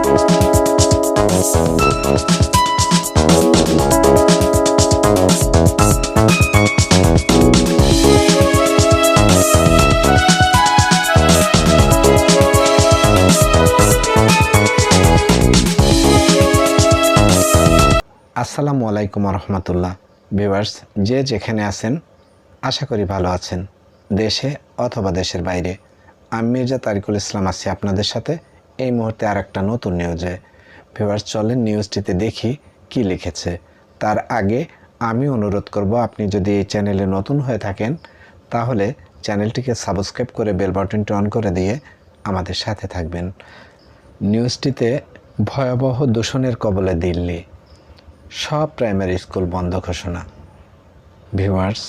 আসসালামু আলাইকুম রহমতুল্লাহ। ভিউয়ার্স, যে যেখানে আছেন আশা করি ভালো আছেন, দেশে অথবা দেশের বাইরে। আমি মির্জা তারিকুল ইসলাম আছি আপনাদের সাথে এই মুহূর্তে আর একটা নতুন নিউজে। ভিউয়ার্স, চলেন নিউজটিতে দেখি কি লিখেছে। তার আগে আমি অনুরোধ করব, আপনি যদি এই চ্যানেলে নতুন হয়ে থাকেন তাহলে চ্যানেলটিকে সাবস্ক্রাইব করে বেল বাটনটি অন করে দিয়ে আমাদের সাথে থাকবেন। নিউজটিতে ভয়াবহ দূষণের কবলে দিল্লি, সব প্রাইমারি স্কুল বন্ধ ঘোষণা। ভিউয়ার্স,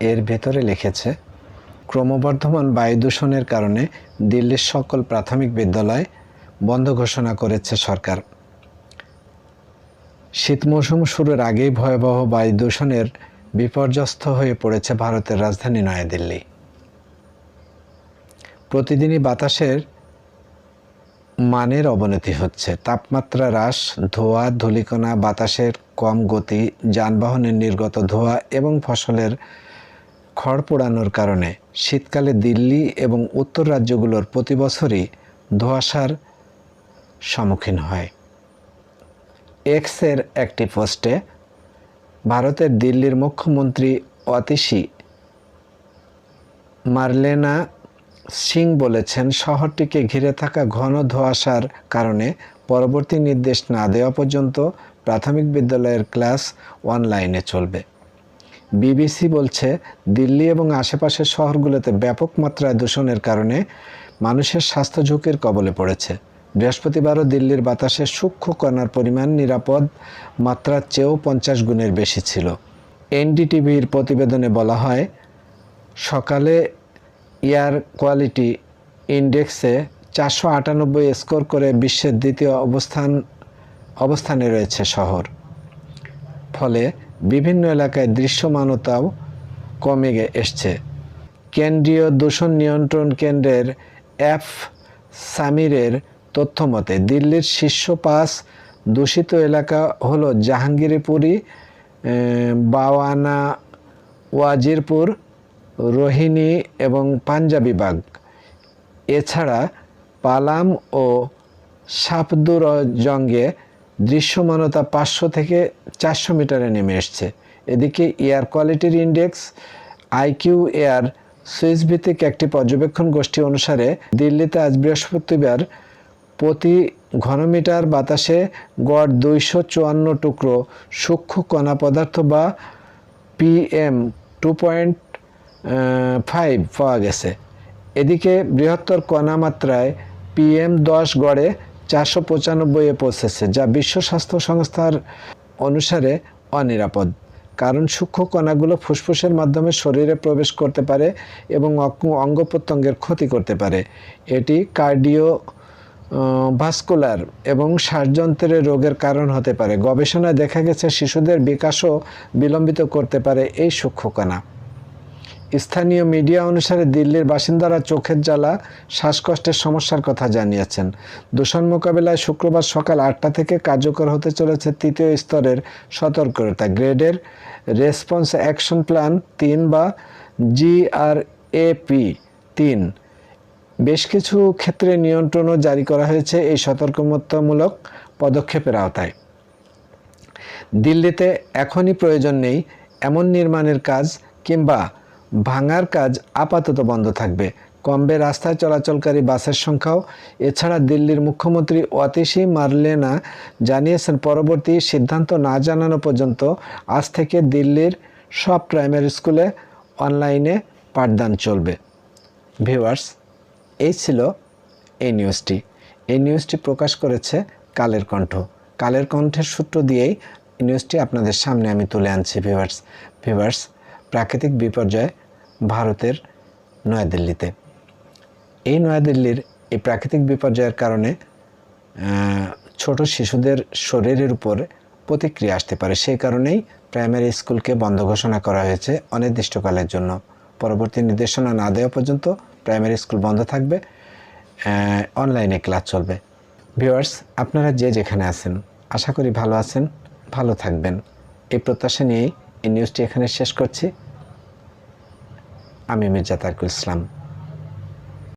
এর ভেতরে লিখেছে, ক্রমবর্ধমান বায়ু দূষণের কারণে দিল্লির সকল প্রাথমিক বিদ্যালয় বন্ধ ঘোষণা করেছে সরকার। শীত মৌসুম শুরুর আগেই ভয়াবহ বায়ু দূষণের বিপর্যস্ত হয়ে পড়েছে ভারতের রাজধানী নয়াদিল্লি। প্রতিদিনই বাতাসের মানের অবনতি হচ্ছে। তাপমাত্রা হ্রাস, ধোঁয়া, ধূলিকণা, বাতাসের কম গতি, যানবাহনের নির্গত ধোঁয়া এবং ফসলের খড় পোড়ানোর কারণে শীতকালে দিল্লি এবং উত্তর রাজ্যগুলোর প্রতি বছরই ধোঁয়াশার সম্মুখীন হয়। এক্সের একটি পোস্টে ভারতের দিল্লির মুখ্যমন্ত্রী অতিশী মার্লেনা সিং বলেছেন, শহরটিকে ঘিরে থাকা ঘন ধোঁয়াশার কারণে পরবর্তী নির্দেশ না দেওয়া পর্যন্ত প্রাথমিক বিদ্যালয়ের ক্লাস অনলাইনে চলবে। বিবিসি বলছে, দিল্লি এবং আশেপাশের শহরগুলোতে ব্যাপক মাত্রায় দূষণের কারণে মানুষের স্বাস্থ্য ঝুঁকির কবলে পড়েছে। বৃহস্পতিবারও দিল্লির বাতাসে সূক্ষ্ম কণার পরিমাণ নিরাপদ মাত্রার চেয়েও 50 গুণের বেশি ছিল। এনডিটিভির প্রতিবেদনে বলা হয়, সকালে এয়ার কোয়ালিটি ইন্ডেক্সে 498 স্কোর করে বিশ্বের দ্বিতীয় অবস্থানে রয়েছে শহর। ফলে বিভিন্ন এলাকায় দৃশ্যমানতাও কমে এসছে। কেন্দ্রীয় দূষণ নিয়ন্ত্রণ কেন্দ্রের এফ সামিরের তথ্য মতে, দিল্লির শীর্ষ 5 দূষিত এলাকা হলো জাহাঙ্গীরপুরি, বাওয়ানা, ওয়াজিরপুর, রোহিণী এবং পাঞ্জাবি বাগ। এছাড়া পালাম ও সাফদুরজঙ্গে দৃশ্যমানতা 500 থেকে 400 মিটারে নেমে এসছে। এদিকে এয়ার কোয়ালিটির ইন্ডেক্স আইকিউ এয়ার সুইস ভিত্তিক একটি পর্যবেক্ষণ গোষ্ঠী অনুসারে দিল্লিতে আজ বৃহস্পতিবার প্রতি ঘনমিটার বাতাসে গড় 254 টুকরো সূক্ষ্ম কণা পদার্থ বা PM 2.5 পাওয়া গেছে। এদিকে বৃহত্তর কণা মাত্রায় PM10 গড়ে 495-এ পৌঁছেছে, যা বিশ্ব স্বাস্থ্য সংস্থার অনুসারে অনিরাপদ। কারণ সূক্ষ্ম কণাগুলো ফুসফুসের মাধ্যমে শরীরে প্রবেশ করতে পারে এবং অঙ্গ প্রত্যঙ্গের ক্ষতি করতে পারে। এটি কার্ডিওভাস্কুলার এবং শ্বাসযন্ত্রের রোগের কারণ হতে পারে। গবেষণায় দেখা গেছে, শিশুদের বিকাশও বিলম্বিত করতে পারে এই সূক্ষ্ম কণা। স্থানীয় মিডিয়া অনুসারে দিল্লির বাসিন্দারা চোখের জ্বালা, শ্বাসকষ্টের সমস্যার কথা জানিয়েছেন। দূষণ মোকাবিলায় শুক্রবার সকাল 8টা থেকে কার্যকর হতে চলেছে 3য় স্তরের সতর্কতা গ্রেডের রেসপন্স অ্যাকশন প্ল্যান 3 বা GRAP-3। বেশ কিছু ক্ষেত্রে নিয়ন্ত্রণও জারি করা হয়েছে এই সতর্কতামূলক পদক্ষেপের আওতায়। দিল্লিতে এখনই প্রয়োজন নেই এমন নির্মাণের কাজ কিংবা ভাঙার কাজ আপাতত বন্ধ থাকবে। কমবে রাস্তায় চলাচলকারী বাসের সংখ্যাও। এছাড়া দিল্লির মুখ্যমন্ত্রী অতিশী মার্লেনা জানিয়েছেন, পরবর্তী সিদ্ধান্ত না জানানো পর্যন্ত আজ থেকে দিল্লির সব প্রাইমারি স্কুলে অনলাইনে পাঠদান চলবে। ভিউয়ার্স, এই ছিল এই নিউজটি। এই নিউজটি প্রকাশ করেছে কালের কণ্ঠ। কালের কণ্ঠের সূত্র দিয়েই এই নিউজটি আপনাদের সামনে আমি তুলে আনছি। ভিউয়ার্স, প্রাকৃতিক বিপর্যয় ভারতের নয়াদিল্লিতে। এই নয়াদিল্লির এই প্রাকৃতিক বিপর্যয়ের কারণে ছোট শিশুদের শরীরের উপর প্রতিক্রিয়া আসতে পারে। সেই কারণেই প্রাইমারি স্কুলকে বন্ধ ঘোষণা করা হয়েছে অনির্দিষ্টকালের জন্য। পরবর্তী নির্দেশনা না দেওয়া পর্যন্ত প্রাইমারি স্কুল বন্ধ থাকবে, অনলাইনে ক্লাস চলবে। ভিউয়ার্স, আপনারা যে যেখানে আছেন আশা করি ভালো আছেন, ভালো থাকবেন। এই প্রত্যাশা নিয়েই এই নিউজটি এখানে শেষ করছি। আমি মির্জা তারকুল ইসলাম।